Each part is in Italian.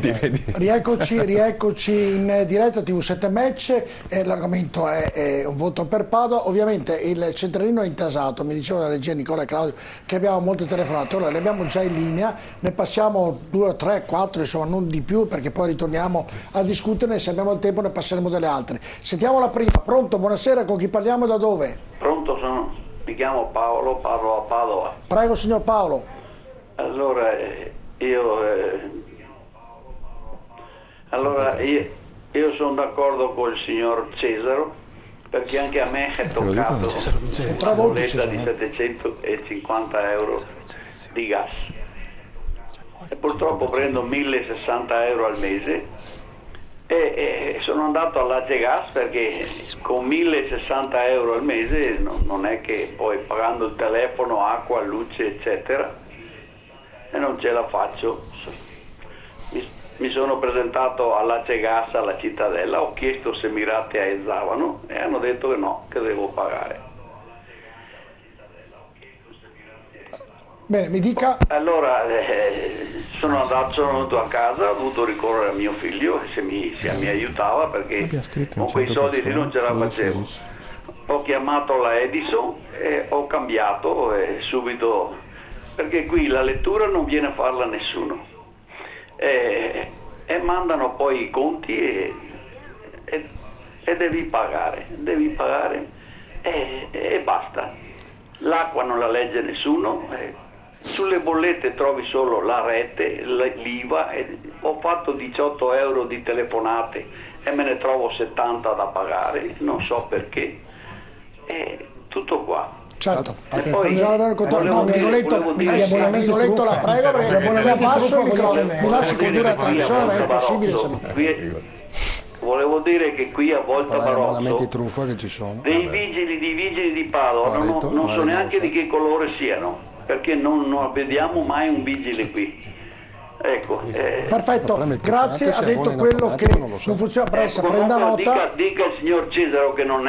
Rieccoci in diretta TV7 Match. L'argomento è un voto per Padova. Ovviamente il centralino è intasato, mi diceva la regia Nicola e Claudio che abbiamo molte telefonate, ora le abbiamo già in linea, ne passiamo 2, 3, 4, insomma non di più, perché poi ritorniamo a discuterne, se abbiamo il tempo ne passeremo delle altre. Sentiamo la prima. Pronto, buonasera, con chi parliamo e da dove? Pronto, mi chiamo Paolo, parlo a Padova. Prego signor Paolo. Allora, io sono d'accordo col signor Cesaro, perché anche a me è toccato una bolletta di 750 euro di gas e purtroppo prendo 1060 euro al mese e sono andato all'Ace Gas perché con 1060 euro al mese non è che poi pagando il telefono, acqua, luce eccetera e non ce la faccio. Mi sono presentato all'Ace Gas alla Cittadella, ho chiesto se mi rateizzavano e hanno detto che no, che devo pagare. Bene, mi dica. Allora sono venuto a casa, ho dovuto ricorrere a mio figlio se mi aiutava perché con quei soldi lì non ce la facevo. Ho chiamato la Edison e ho cambiato subito, perché qui la lettura non viene a farla nessuno. E mandano poi i conti e devi pagare e basta. L'acqua non la legge nessuno, sulle bollette trovi solo la rete, l'IVA, ho fatto 18 euro di telefonate e me ne trovo 70 da pagare, non so perché, tutto qua. Certo, Nicoletto la prego perché mi abbasso il microfono, mi lasci condurre la trasmissione, ma è impossibile se no. Volevo dire che qui a Volta Barozzo che ci sono. dei vigili di Padova non so neanche di che colore siano, perché non vediamo mai un vigile qui. Ecco, perfetto, grazie, ha detto quello che non funziona, prenda nota. Dica al signor Cesaro che non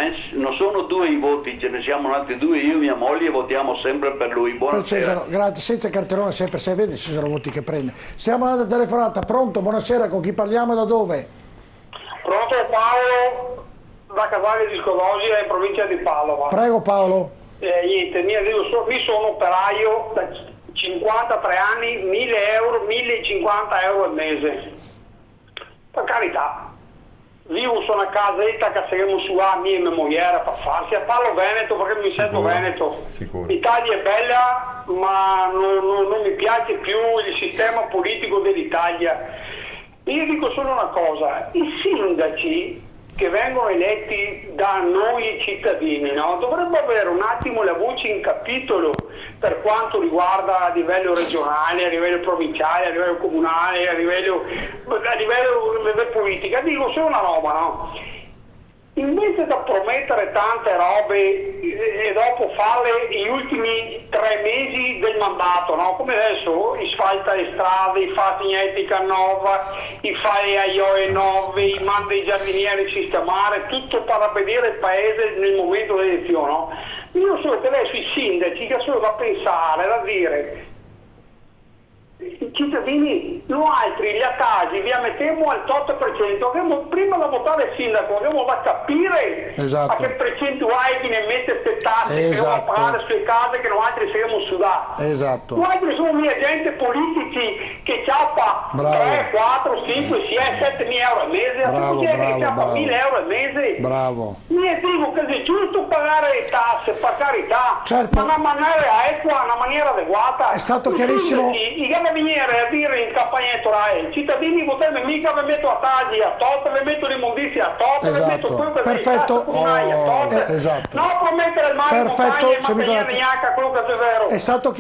sono 2 i voti, ce ne siamo altri 2, io e mia moglie votiamo sempre per lui. Buonasera. Cesaro, grazie, senza cartellone sempre, se vede Cesaro voti che prende. Stiamo andando a telefonata, pronto, buonasera, con chi parliamo e da dove? Pronto, Paolo da Casale di Scodosia in provincia di Padova. Prego Paolo. Niente, io sono operaio da 53 anni, 1050 euro al mese. Per carità, vivo su una casetta che saremo su a mia e mia moglie per farsi. Parlo veneto perché mi sento veneto. L'Italia è bella, ma non mi piace più il sistema politico dell'Italia. Io dico solo una cosa, i sindaci che vengono eletti da noi cittadini, no? Dovrebbero avere un attimo la voce in capitolo per quanto riguarda a livello regionale, a livello provinciale, a livello comunale, a livello politica. Dico solo una roba, no? Invece da promettere tante robe e dopo farle gli ultimi 3 mesi del mandato, no? Come adesso sfalta le strade, fa Signetica Nova, fa le AIOE 9, manda i giardinieri a sistemare, tutto per vedere il paese nel momento delle elezioni, no? Io solo che adesso i sindaci che sono da pensare, da dire, i cittadini, noi altri, gli attasi, li mettiamo al 8%, prima da votare il sindaco, abbiamo da capire a che percentuale che ne mette queste tasse che devono pagare sulle case che noi altri siamo sudati. Noi altri sono miei agenti politici che ciappa 3, 4, 5, 6, 7 mila euro al mese, che ciappa 1000 euro al mese. Io dico che è giusto pagare le tasse, per carità, ma in una maniera equa, in una maniera adeguata. È stato chiarissimo. Venire a dire in campagna elettorale i cittadini potrebbero mica vi metto a tagli a tot, vi metto l'immondizia a tot, vi metto quello per perfetto. Non promettere il male è stato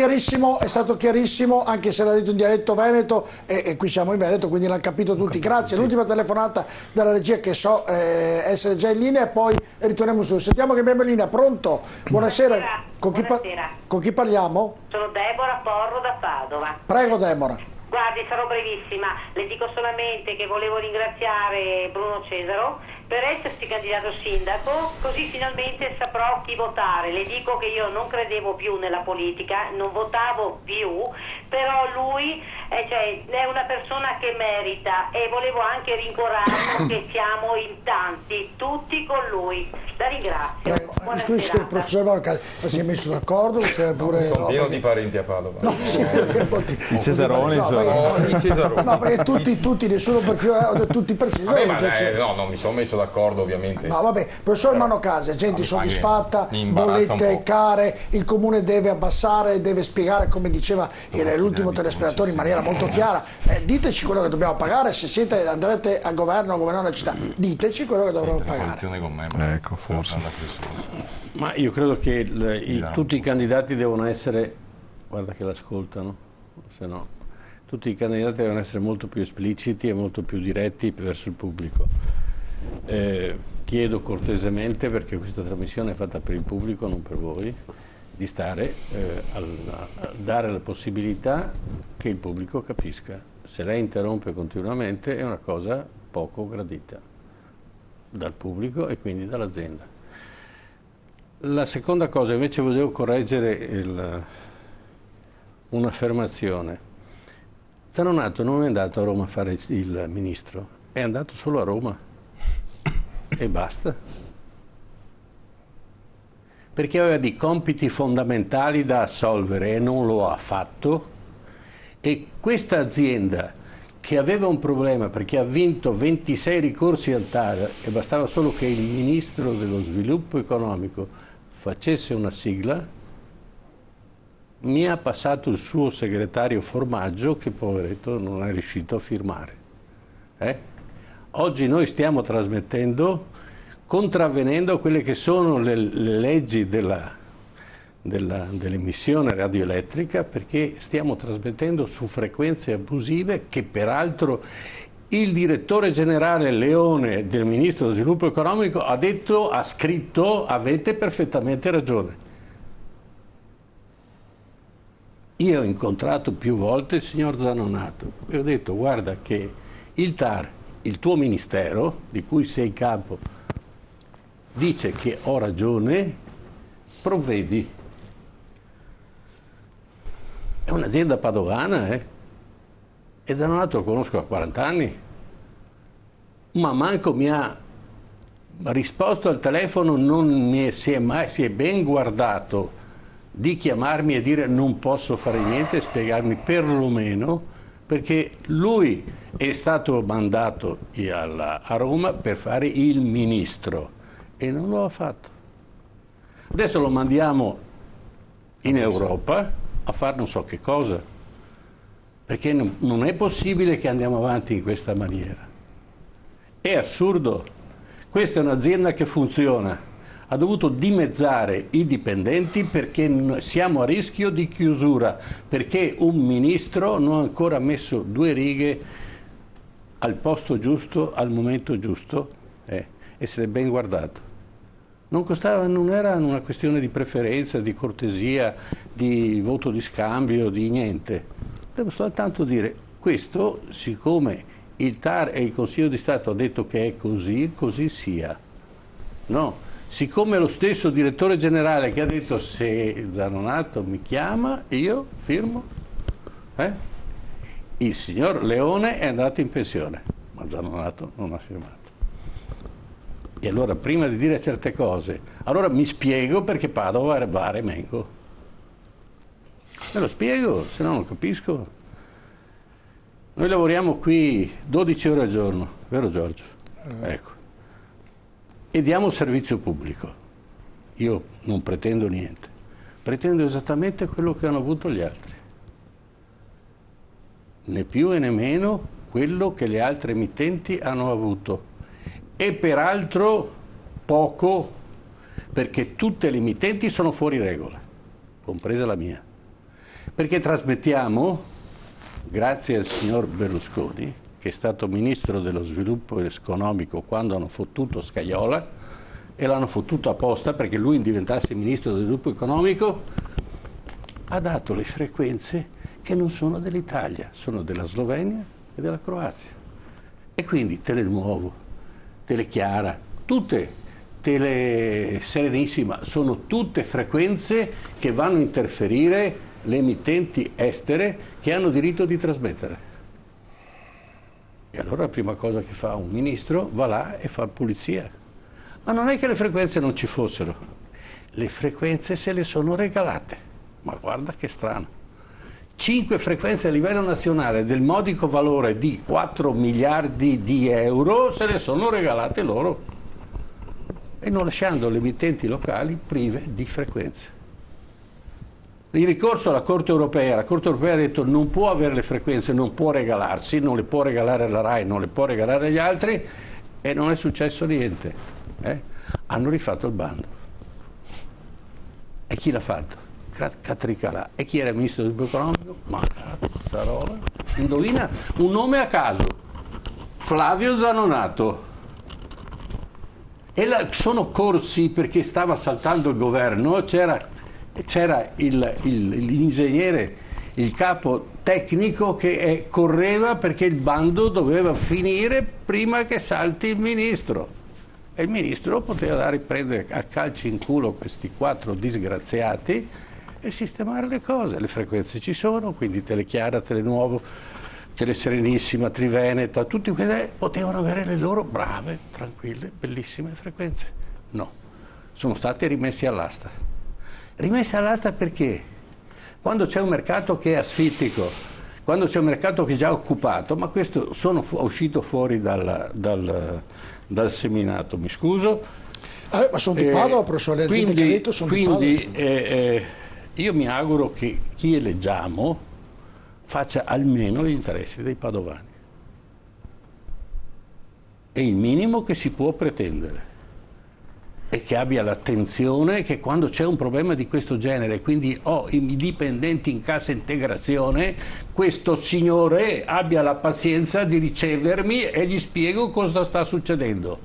chiarissimo, anche se l'ha detto in dialetto veneto e qui siamo in Veneto, quindi l'hanno capito tutti. Grazie. L'ultima telefonata dalla regia che so essere già in linea e poi ritorniamo su. Sentiamo che abbiamo in linea. Pronto? Buonasera. Con chi parliamo? Sono Deborah Porro da Padova. Prego Deborah. Guardi, sarò brevissima, le dico solamente che volevo ringraziare Bruno Cesaro per essersi candidato sindaco, così finalmente saprò chi votare. Le dico che io non credevo più nella politica, non votavo più, però lui è una persona che merita, e volevo anche rincuorarlo che siamo in tanti, tutti con lui. La ringrazio. Scusi, professor Barca, si è messo d'accordo? Cioè pure, sono pieno di parenti a Padova. No, sì, I Cesaroni no, perché tutti, nessuno per tutti precisi. No, non mi sono messo d'accordo ovviamente. No, vabbè, professor Manocase, gente soddisfatta, bollette care, il comune deve abbassare, deve spiegare, come diceva l'ultimo telespettatore in maniera molto chiara. Diteci quello che dobbiamo pagare, se andrete al governo, a governare la città, diteci quello che dovremo pagare. Con me, ecco, forse. Ma io credo che tutti i candidati devono essere, guarda che l'ascoltano, se no, tutti i candidati devono essere molto più espliciti e molto più diretti verso il pubblico. Chiedo cortesemente, perché questa trasmissione è fatta per il pubblico, non per voi, di stare a dare la possibilità che il pubblico capisca. Se lei interrompe continuamente è una cosa poco gradita dal pubblico e quindi dall'azienda. La seconda cosa, invece, volevo correggere un'affermazione. Zanonato non è andato a Roma a fare il ministro, è andato solo a Roma e basta. Perché aveva dei compiti fondamentali da assolvere e non lo ha fatto, e questa azienda, che aveva un problema perché ha vinto 26 ricorsi al TAR e bastava solo che il ministro dello sviluppo economico facesse una sigla, mi ha passato il suo segretario Formaggio, che poveretto non è riuscito a firmare. Oggi noi stiamo trasmettendo, contravvenendo a quelle che sono le leggi dell'emissione radioelettrica, perché stiamo trasmettendo su frequenze abusive che peraltro il direttore generale Leone del Ministro dello Sviluppo Economico ha scritto: avete perfettamente ragione. Io ho incontrato più volte il signor Zanonato e ho detto: guarda che il TAR, il tuo ministero di cui sei capo, dice che ho ragione, provvedi. È un'azienda padovana, e Zanonato lo conosco da 40 anni, ma manco mi ha risposto al telefono, si è ben guardato di chiamarmi e dire non posso fare niente, e spiegarmi perlomeno, perché lui è stato mandato a Roma per fare il ministro e non lo ha fatto. Adesso lo mandiamo in Europa a fare non so che cosa, perché non è possibile che andiamo avanti in questa maniera. È assurdo. Questa è un'azienda che funziona, ha dovuto dimezzare i dipendenti perché siamo a rischio di chiusura, perché un ministro non ha ancora messo 2 righe al posto giusto, al momento giusto, e se l'è ben guardato. Non era una questione di preferenza, di cortesia, di voto di scambio, di niente. Devo soltanto dire, questo, siccome il TAR e il Consiglio di Stato ha detto che è così, così sia. No, siccome lo stesso direttore generale che ha detto se Zanonato mi chiama, io firmo. Il signor Leone è andato in pensione, ma Zanonato non ha firmato. E allora, prima di dire certe cose, allora mi spiego perché Padova va a Remengo. Me lo spiego, se no non capisco. Noi lavoriamo qui 12 ore al giorno, vero Giorgio? Ecco. E diamo servizio pubblico. Io non pretendo niente, pretendo esattamente quello che hanno avuto gli altri. Né più e né meno quello che le altre emittenti hanno avuto. E peraltro poco, perché tutte le emittenti sono fuori regola, compresa la mia. Perché trasmettiamo, grazie al signor Berlusconi, che è stato ministro dello sviluppo economico quando hanno fottuto Scajola, e l'hanno fottuto apposta perché lui diventasse ministro dello sviluppo economico, ha dato le frequenze che non sono dell'Italia, sono della Slovenia e della Croazia. E quindi Telenuovo, Telechiara, tutte, Tele Serenissima, sono tutte frequenze che vanno a interferire le emittenti estere che hanno diritto di trasmettere. E allora la prima cosa che fa un ministro va là e fa pulizia. Ma non è che le frequenze non ci fossero, le frequenze se le sono regalate. Ma guarda che strano. 5 frequenze a livello nazionale del modico valore di 4 miliardi di euro se le sono regalate loro. E non lasciando le emittenti locali prive di frequenze. Il ricorso alla Corte Europea, la Corte Europea ha detto non può avere le frequenze, non può regalarsi, non le può regalare la RAI, non le può regalare agli altri e non è successo niente. Hanno rifatto il bando. E chi l'ha fatto? Catricalà. E chi era il ministro del economico? Ma cazzarola. Indovina un nome a caso. Flavio Zanonato. E sono corsi perché stava saltando il governo, c'era l'ingegnere, il capo tecnico che correva perché il bando doveva finire prima che salti il ministro. E il ministro poteva prendere a calci in culo questi 4 disgraziati e sistemare le cose. Le frequenze ci sono, quindi Telechiara, Telenuovo, Teleserenissima, Triveneta, tutti questi potevano avere le loro brave, tranquille, bellissime frequenze. No, sono stati rimessi all'asta. Rimessi all'asta perché? Quando c'è un mercato che è asfittico, quando c'è un mercato che è già occupato, ma questo sono uscito fuori dal seminato, mi scuso. Ma sono di Padova, professore, le aziende che ha detto sono di Padova. Io mi auguro che chi eleggiamo faccia almeno gli interessi dei padovani. È il minimo che si può pretendere. E che abbia l'attenzione che quando c'è un problema di questo genere, quindi ho i dipendenti in cassa integrazione, questo signore abbia la pazienza di ricevermi e gli spiego cosa sta succedendo.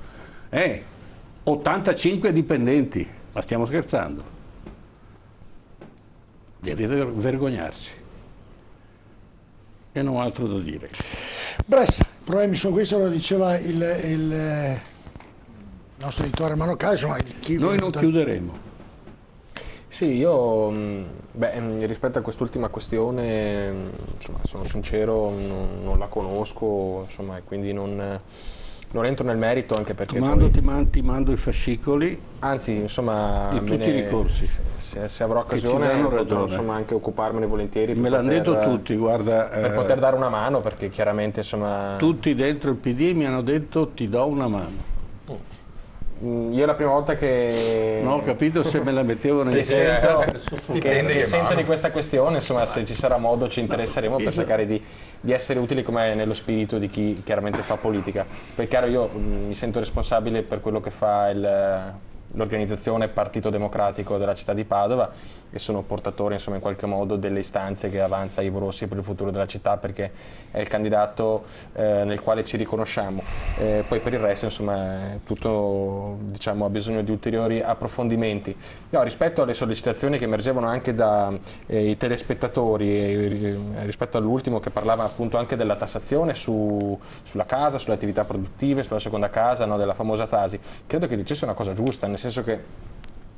85 dipendenti, ma stiamo scherzando? Deve vergognarsi. E non ho altro da dire. Bressa, i problemi sono questi, lo diceva il nostro editore Mano Cai, noi non chiuderemo. Sì, io rispetto a quest'ultima questione, insomma, sono sincero, non la conosco, insomma, e quindi non entro nel merito, anche perché ti mando i fascicoli, anzi, insomma, di tutti i ricorsi. Se avrò occasione potrò, insomma, anche occuparmene volentieri. Me l'hanno detto tutti, guarda, per poter dare una mano, perché chiaramente, insomma, tutti dentro il PD mi hanno detto ti do una mano. Io la prima volta che non ho capito se me la mettevano in testa che sento di questa questione, insomma, se ci sarà modo ci interesseremo per cercare di essere utili, come nello spirito di chi chiaramente fa politica. Per chiaro, io mi sento responsabile per quello che fa l'organizzazione Partito Democratico della città di Padova, e sono portatore, insomma, in qualche modo delle istanze che avanza Ivo Rossi per il futuro della città, perché è il candidato nel quale ci riconosciamo. Poi per il resto, insomma, tutto, diciamo, ha bisogno di ulteriori approfondimenti. Rispetto alle sollecitazioni che emergevano anche dai telespettatori, rispetto all'ultimo che parlava appunto anche della tassazione sulla casa, sulle attività produttive, sulla seconda casa, no, della famosa Tasi, credo che dicesse una cosa giusta, nel senso che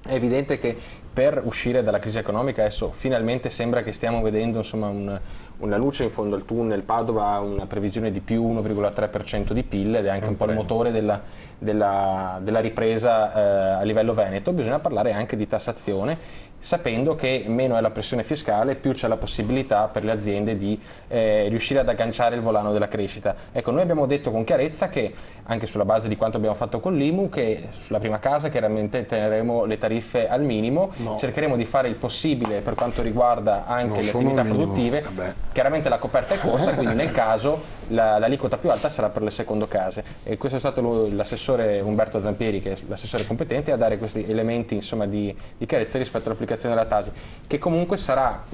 è evidente che per uscire dalla crisi economica adesso finalmente sembra che stiamo vedendo, insomma, una luce in fondo al tunnel. Padova ha una previsione di più 1,3% di PIL ed è anche un po' il motore della ripresa a livello veneto. Bisogna parlare anche di tassazione, sapendo che meno è la pressione fiscale, più c'è la possibilità per le aziende di riuscire ad agganciare il volano della crescita. Ecco, noi abbiamo detto con chiarezza che, anche sulla base di quanto abbiamo fatto con l'IMU, che sulla prima casa chiaramente teneremo le tariffe al minimo, cercheremo di fare il possibile per quanto riguarda anche le attività produttive. Chiaramente la coperta è corta, quindi nel caso l'aliquota più alta sarà per le secondo case, e questo è stato l'assessore Umberto Zampieri, che è l'assessore competente, a dare questi elementi, insomma, di chiarezza rispetto all'applicazione della Tasi, che comunque sarà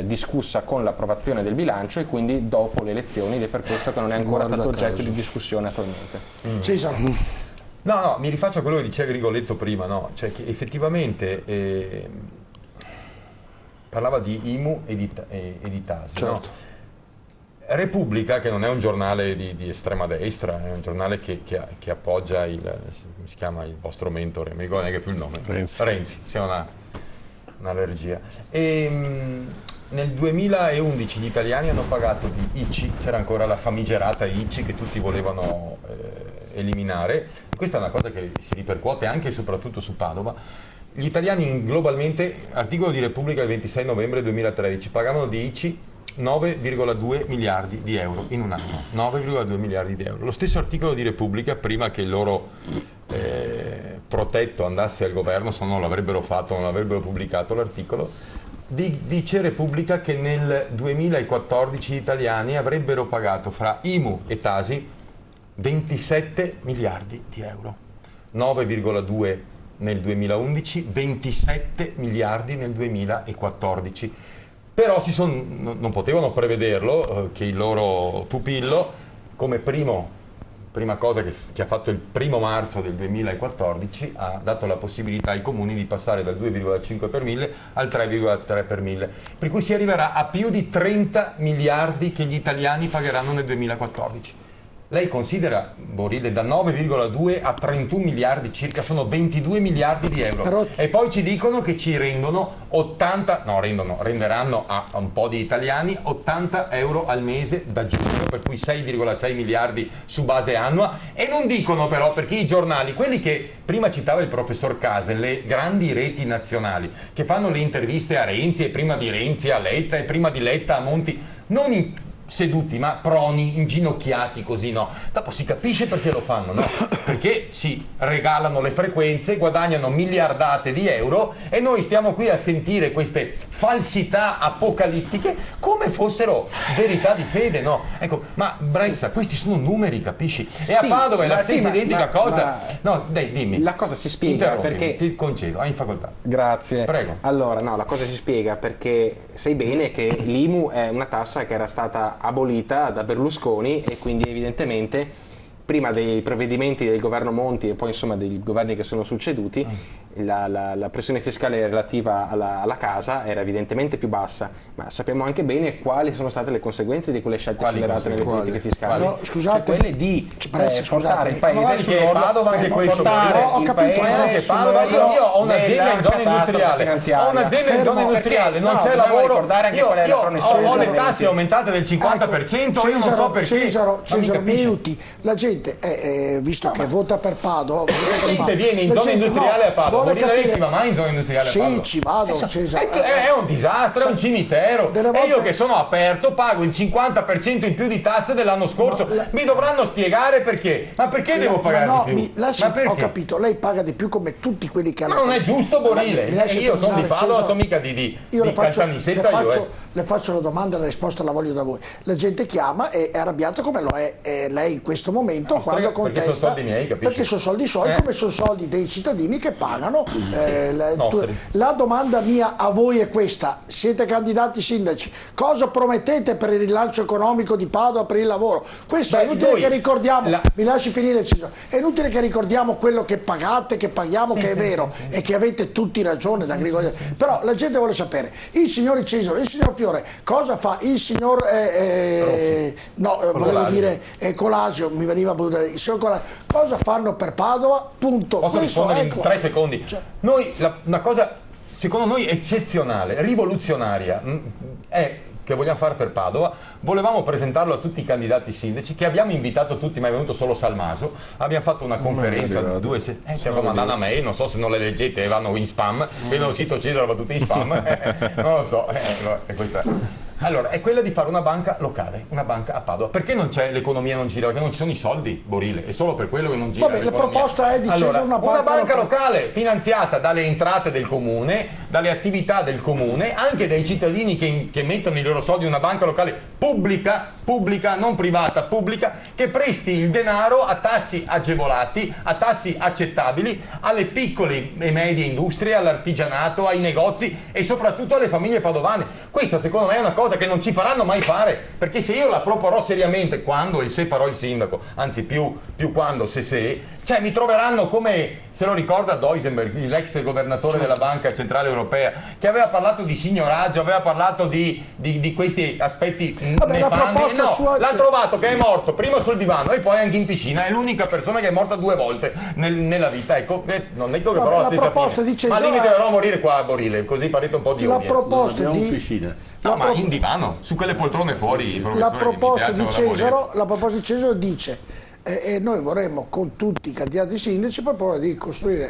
discussa con l'approvazione del bilancio e quindi dopo le elezioni, ed è per questo che non è ancora stato oggetto di discussione attualmente. Cesare. No, mi rifaccio a quello che diceva Rigoletto prima, no? Cioè che effettivamente parlava di IMU e di Tasi. Certo. No? Repubblica, che non è un giornale di estrema destra, è un giornale che appoggia come si chiama il vostro mentore, non mi ricordo neanche più il nome, Renzi. C'è un'allergia. Nel 2011 gli italiani hanno pagato di ICI, c'era ancora la famigerata ICI che tutti volevano eliminare. Questa è una cosa che si ripercuote anche e soprattutto su Padova. Gli italiani globalmente, articolo di Repubblica del 26 novembre 2013, pagavano di ICI 9,2 miliardi di euro in un anno. 9,2 miliardi di euro. Lo stesso articolo di Repubblica, prima che il loro protetto andasse al governo, se non l'avrebbero fatto, non avrebbero pubblicato l'articolo, dice Repubblica che nel 2014 gli italiani avrebbero pagato fra IMU e Tasi 27 miliardi di euro. 9,2 nel 2011, 27 miliardi nel 2014. Però non potevano prevederlo, che il loro pupillo, come prima cosa che ha fatto il 1° marzo del 2014, ha dato la possibilità ai comuni di passare dal 2,5 per mille al 3,3 per mille. Per cui si arriverà a più di 30 miliardi che gli italiani pagheranno nel 2014. Lei considera, Borile, da 9,2 a 31 miliardi circa, sono 22 miliardi di euro. Però... E poi ci dicono che ci renderanno a un po' di italiani 80 euro al mese da giugno, per cui 6,6 miliardi su base annua. E non dicono però, perché i giornali, quelli che prima citava il professor Casel, le grandi reti nazionali, che fanno le interviste a Renzi e prima di Renzi a Letta e prima di Letta a Monti, non seduti ma proni, inginocchiati così, no? Dopo si capisce perché lo fanno, no? Perché si regalano le frequenze, guadagnano miliardate di euro e noi stiamo qui a sentire queste falsità apocalittiche come fossero verità di fede, no? Ecco, ma Bressa, questi sono numeri, capisci? E a Padova è la stessa identica cosa. No, dai, dimmi. La cosa si spiega perché... Ti concedo, hai facoltà. Grazie. Prego. Allora, no, la cosa si spiega perché sai bene che l'IMU è una tassa che era stata abolita da Berlusconi e quindi evidentemente prima dei provvedimenti del governo Monti e poi insomma dei governi che sono succeduti la pressione fiscale relativa alla casa era evidentemente più bassa, ma sappiamo anche bene quali sono state le conseguenze di quelle scelte scelerate nelle politiche fiscali. No, scusate, cioè quelle di portare il paese sull'orlo, io ho un'azienda in zona industriale, non c'è lavoro, io ho le tasse aumentate del 50%, io non so perché. Cesaro, mi aiuti, la gente visto che vota per Padova, viene in zona industriale a Padova. Lei ci va mai in zona industriale? Sì, ci vado, Cesaro. È un disastro, è un cimitero. E io che sono aperto pago il 50% in più di tasse dell'anno scorso. Mi dovranno spiegare perché. Ma perché devo pagare di più? Ho capito, lei paga di più come tutti quelli che hanno. Ma non è giusto, Borile. Io sono di Padova, sono mica di Caltanissetta. Le faccio la domanda e la risposta la voglio da voi. La gente chiama e è arrabbiata come lo è lei in questo momento quando contesta. Perché sono soldi miei, capisci? Perché sono soldi suoi, come sono soldi dei cittadini che pagano. La domanda mia a voi è questa: siete candidati sindaci, cosa promettete per il rilancio economico di Padova, per il lavoro? Questo è inutile che ricordiamo, mi lasci finire Cesaro, è inutile che ricordiamo quello che pagate, che paghiamo, che è vero e che avete tutti ragione da però la gente vuole sapere, il signor Cesaro, il signor Fiore, cosa fa il signor volevo dire Colasio, mi veniva il signor Colasio, cosa fanno per Padova, punto. Posso rispondere in 3 secondi? Noi, una cosa secondo noi eccezionale, rivoluzionaria è che vogliamo fare per Padova, volevamo presentarlo a tutti i candidati sindaci che abbiamo invitato tutti, ma è venuto solo Salmaso, abbiamo fatto una conferenza stiamo mandando a me, non so se non le leggete, vanno in spam, vedono scritto Cesaro, va tutti in spam, non lo so, è questa. Allora, è quella di fare una banca locale, una banca a Padova. Perché non c'è l'economia, non gira? Perché non ci sono i soldi, Borile, è solo per quello che non gira. Vabbè, la proposta è di una banca locale finanziata dalle entrate del comune, dalle attività del comune, anche dai cittadini che mettono i loro soldi in una banca locale pubblica, non privata, pubblica, che presti il denaro a tassi agevolati, a tassi accettabili, alle piccole e medie industrie, all'artigianato, ai negozi e soprattutto alle famiglie padovane. Questa secondo me è una cosa che non ci faranno mai fare, perché se io la proporrò seriamente quando e se farò il sindaco, anzi più quando se Cioè mi troveranno come se lo ricorda Duisenberg, l'ex governatore Certo. della banca, se lo ricorda Duisenberg, l'ex governatore della Banca Centrale Europea, che aveva parlato di signoraggio, aveva parlato di questi aspetti Vabbè, la nefandi. proposta sua L'ha trovato che è morto prima sul divano e poi anche in piscina, è l'unica persona che è morta 2 volte nella vita. Ecco, non dico che però la proposta fine. di Cesaro, ma al limite dovrò morire qua a Borile, così farete un po' di la audience. proposta Non abbiamo di piscina. No, ma in divano, su quelle poltrone fuori, la proposta di Cesaro, Cesaro dice e noi vorremmo con tutti i candidati sindaci proporre di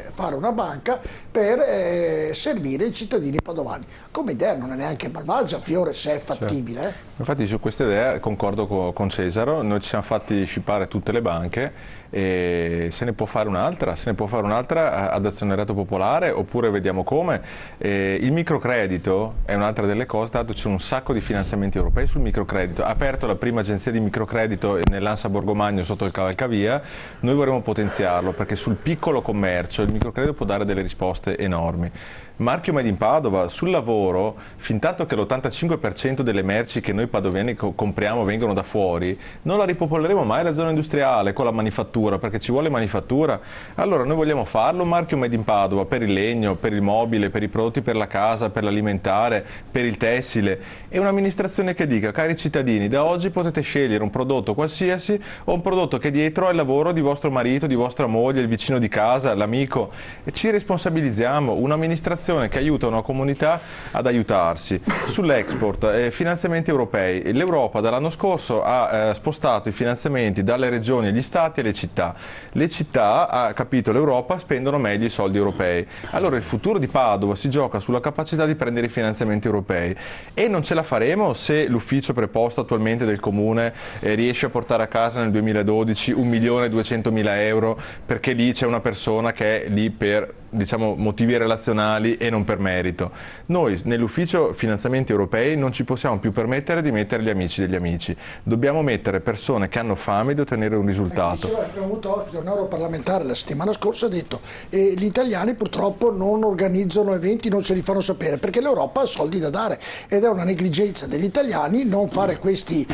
fare una banca per servire i cittadini padovani. Come idea non è neanche malvagia, Fiore, se è fattibile. Certo. Infatti su questa idea concordo con Cesaro, noi ci siamo fatti scippare tutte le banche e se ne può fare un'altra, ad azionariato popolare, oppure vediamo come. Il microcredito è un'altra delle cose, dato c'è un sacco di finanziamenti europei sul microcredito. Ha aperto la prima agenzia di microcredito nell'Ansa Borgomagno sotto il Cavalcavia, noi vorremmo potenziarlo perché sul piccolo commercio il microcredito può dare delle risposte enormi. Marchio Made in Padova, sul lavoro, fin tanto che l'85% delle merci che noi padoviani compriamo vengono da fuori, non la ripopoleremo mai la zona industriale con la manifattura, perché ci vuole manifattura. Allora noi vogliamo farlo, marchio Made in Padova, per il legno, per il mobile, per i prodotti per la casa, per l'alimentare, per il tessile, e un'amministrazione che dica: cari cittadini, da oggi potete scegliere un prodotto qualsiasi o un prodotto che dietro è il lavoro di vostro marito, di vostra moglie, il vicino di casa, l'amico, e ci responsabilizziamo. Un'amministrazione che aiuta una comunità ad aiutarsi. Sull'export, finanziamenti europei. L'Europa dall'anno scorso ha spostato i finanziamenti dalle regioni agli stati e alle città. Le città, ha capito l'Europa, spendono meglio i soldi europei. Allora il futuro di Padova si gioca sulla capacità di prendere i finanziamenti europei, e non ce la faremo se l'ufficio preposto attualmente del Comune riesce a portare a casa nel 2012 1.200.000 euro, perché lì c'è una persona che è lì per, diciamo, motivi relazionali e non per merito. Noi nell'ufficio finanziamenti europei non ci possiamo più permettere di mettere gli amici degli amici, dobbiamo mettere persone che hanno fame di ottenere un risultato. Abbiamo avuto ospite un europarlamentare la settimana scorsa, ha detto gli italiani purtroppo non organizzano eventi, non ce li fanno sapere perché l'Europa ha soldi da dare, ed è una negligenza degli italiani non fare questi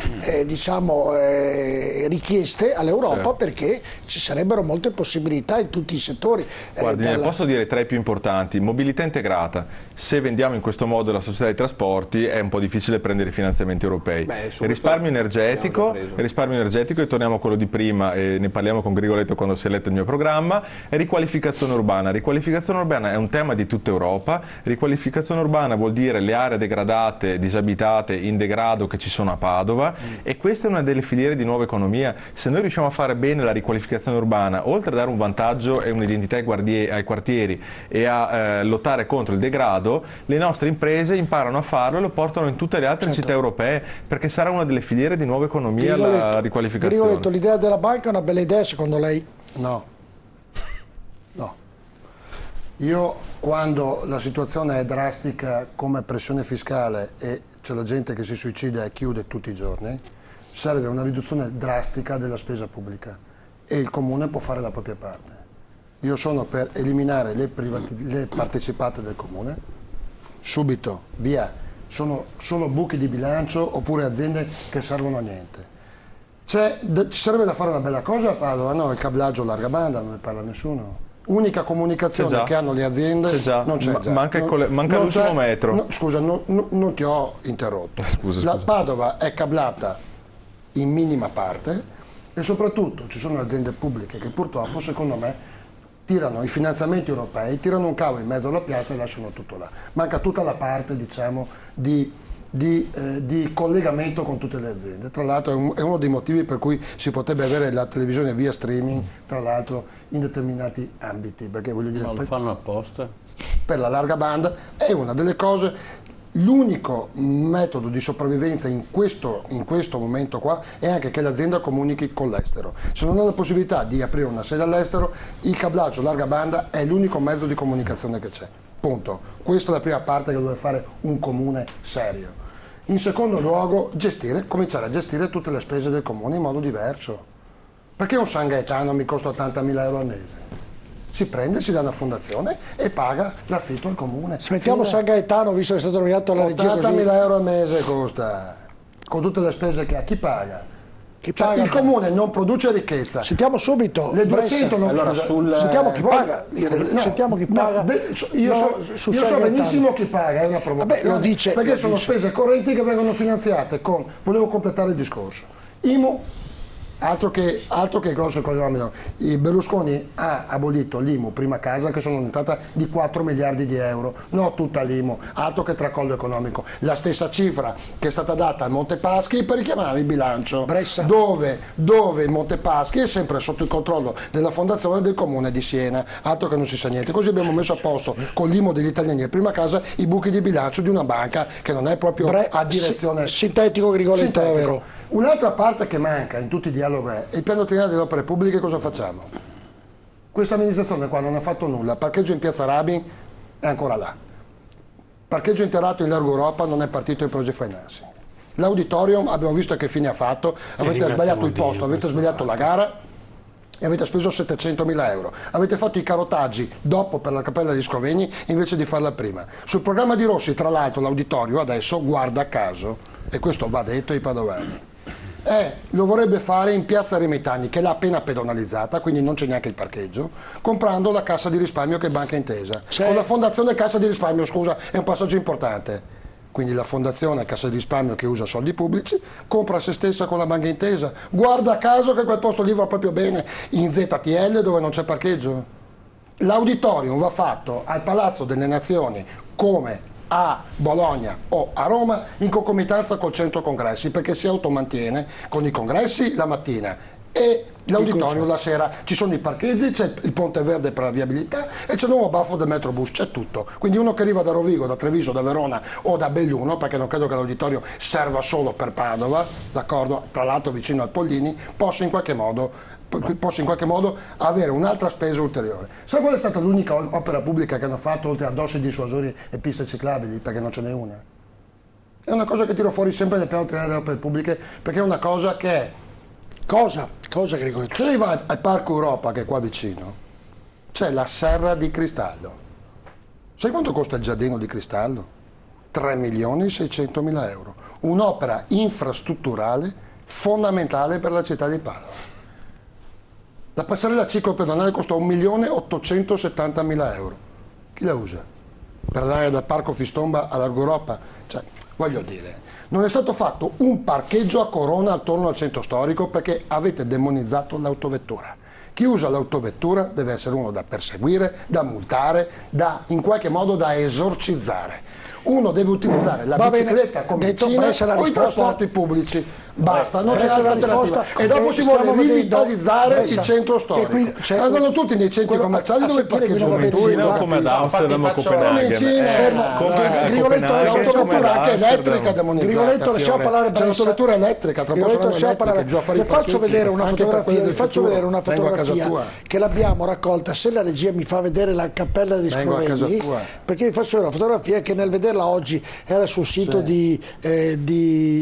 richieste all'Europa, certo, perché ci sarebbero molte possibilità in tutti i settori. Guardi, ne posso dire 3 più importanti. Mobilità integrata. Se vendiamo in questo modo la società dei trasporti è un po' difficile prendere i finanziamenti europei. Risparmio energetico, e torniamo a quello di prima, e ne parliamo con Grigoletto quando si è letto il mio programma, e riqualificazione urbana. Riqualificazione urbana è un tema di tutta Europa. Riqualificazione urbana vuol dire le aree degradate, disabitate, in degrado che ci sono a Padova, e questa è una delle filiere di nuova economia. Se noi riusciamo a fare bene la riqualificazione urbana, oltre a dare un vantaggio e un'identità ai quartieri e a lottare contro il degrado, le nostre imprese imparano a farlo e lo portano in tutte le altre città europee, perché sarà una delle filiere di nuova economia la riqualificazione. Grigoletto, l'idea della banca è una bella idea secondo lei? No. Io, quando la situazione è drastica come pressione fiscale e c'è la gente che si suicida e chiude tutti i giorni, serve una riduzione drastica della spesa pubblica e il Comune può fare la propria parte. Io sono per eliminare le partecipate del Comune, subito, via. Sono solo buchi di bilancio oppure aziende che servono a niente. Ci sarebbe da fare una bella cosa a Padova, no? Il cablaggio larga banda, non ne parla nessuno. Unica comunicazione che hanno le aziende, non c'è già. Manca l'ultimo metro. Scusa, non ti ho interrotto. La Padova è cablata in minima parte e soprattutto ci sono aziende pubbliche che purtroppo, secondo me, tirano i finanziamenti europei, tirano un cavo in mezzo alla piazza e lasciano tutto là. Manca tutta la parte, diciamo, di collegamento con tutte le aziende. Tra l'altro è uno dei motivi per cui si potrebbe avere la televisione via streaming, tra l'altro in determinati ambiti, perché voglio dire, ma lo fanno apposta. Per la larga banda è una delle cose. L'unico metodo di sopravvivenza in questo momento qua è anche che l'azienda comunichi con l'estero. Se non ha la possibilità di aprire una sede all'estero, il cablaggio larga banda è l'unico mezzo di comunicazione che c'è. Punto. Questa è la prima parte che deve fare un comune serio. In secondo luogo, cominciare a gestire tutte le spese del comune in modo diverso. Perché un San Gaetano mi costa 80.000 euro al mese? Si prende, si dà una fondazione e paga l'affitto al comune. Mettiamo San Gaetano, visto che è stato nominato alla regia così. 80.000 euro al mese costa, con tutte le spese che ha. Chi paga? Chi Cioè, paga? il comune non produce ricchezza. Sentiamo subito. Le 200 non Allora, Sentiamo chi paga. Sentiamo chi paga. Io so benissimo chi paga, è una provocazione. Vabbè, lo dice, perché lo sono dice. spese correnti che vengono finanziate con. Volevo completare il discorso. IMU. Altro che grosso economico. Berlusconi ha abolito l'IMU prima casa, che sono aumentata di 4 miliardi di euro, non tutta l'IMU, altro che tracollo economico. La stessa cifra che è stata data al Montepaschi per richiamare il bilancio, dove il Montepaschi è sempre sotto il controllo della fondazione del comune di Siena, altro che non si sa niente. Così abbiamo messo a posto con l'IMU degli italiani di prima casa i buchi di bilancio di una banca che non è proprio a direzione sintetico, Grigoletto, davvero. Un'altra parte che manca in tutti i dialoghi è il piano triennale delle opere pubbliche. Cosa facciamo? Questa amministrazione qua non ha fatto nulla. Parcheggio in Piazza Rabi è ancora là. Parcheggio interrato in Largo Europa non è partito in project financing. L'auditorium abbiamo visto che fine ha fatto. Avete sbagliato il posto, avete sbagliato la gara e avete speso 700.000 euro. Avete fatto i carotaggi dopo per la Cappella di Scrovegni invece di farla prima. Sul programma di Rossi, tra l'altro, l'auditorium adesso, guarda caso, e questo va detto ai padovani, lo vorrebbe fare in Piazza Remetani, che l'ha appena pedonalizzata, quindi non c'è neanche il parcheggio, comprando la Cassa di Risparmio che è Banca Intesa. Con la Fondazione Cassa di Risparmio, scusa, è un passaggio importante. Quindi la Fondazione Cassa di Risparmio, che usa soldi pubblici, compra se stessa con la Banca Intesa. Guarda caso che quel posto lì va proprio bene in ZTL, dove non c'è parcheggio. L'auditorium va fatto al Palazzo delle Nazioni come a Bologna o a Roma in concomitanza col centro congressi, perché si automantiene con i congressi la mattina e l'auditorium la sera. Ci sono i parcheggi, c'è il ponte verde per la viabilità e c'è il nuovo baffo del Metrobus, c'è tutto. Quindi uno che arriva da Rovigo, da Treviso, da Verona o da Belluno, perché non credo che l'auditorium serva solo per Padova, d'accordo, tra l'altro vicino al Pollini, possa in qualche modo avere un'altra spesa ulteriore. Sai qual è stata l'unica opera pubblica che hanno fatto oltre a dossi dissuasori e piste ciclabili? Perché non ce n'è una. È una cosa che tiro fuori sempre nel piano triennale delle opere pubbliche, perché è una cosa che è. Cosa Grigoletto? Se va al Parco Europa, che è qua vicino, c'è la serra di cristallo. Sai quanto costa il giardino di cristallo? 3.600.000 euro. Un'opera infrastrutturale fondamentale per la città di Padova. La passerella ciclopedonale costa 1.870.000 euro. Chi la usa? Per andare dal Parco Fistomba a Largo Europa? Cioè, voglio dire, non è stato fatto un parcheggio a Corona attorno al centro storico perché avete demonizzato l'autovettura. Chi usa l'autovettura deve essere uno da perseguire, da multare, in qualche modo da esorcizzare. Uno deve utilizzare la bicicletta come vicina o i trasporti pubblici. Basta, non c'è altra alternativa. E dopo si vuole rivitalizzare il centro storico. Andano tutti nei centri commerciali dove parcheggiano come ad Amsterdam o Copenaghen. Grigoletto, c'è l'autovettura anche elettrica demonizzata. Grigoletto, lasciamo parlare C'è l'autovettura elettrica, tra poco vi faccio vedere una fotografia che l'abbiamo raccolta. Se la regia mi fa vedere la cappella di Scrovegni, perché vi faccio vedere una fotografia che nel vederla oggi era sul sito di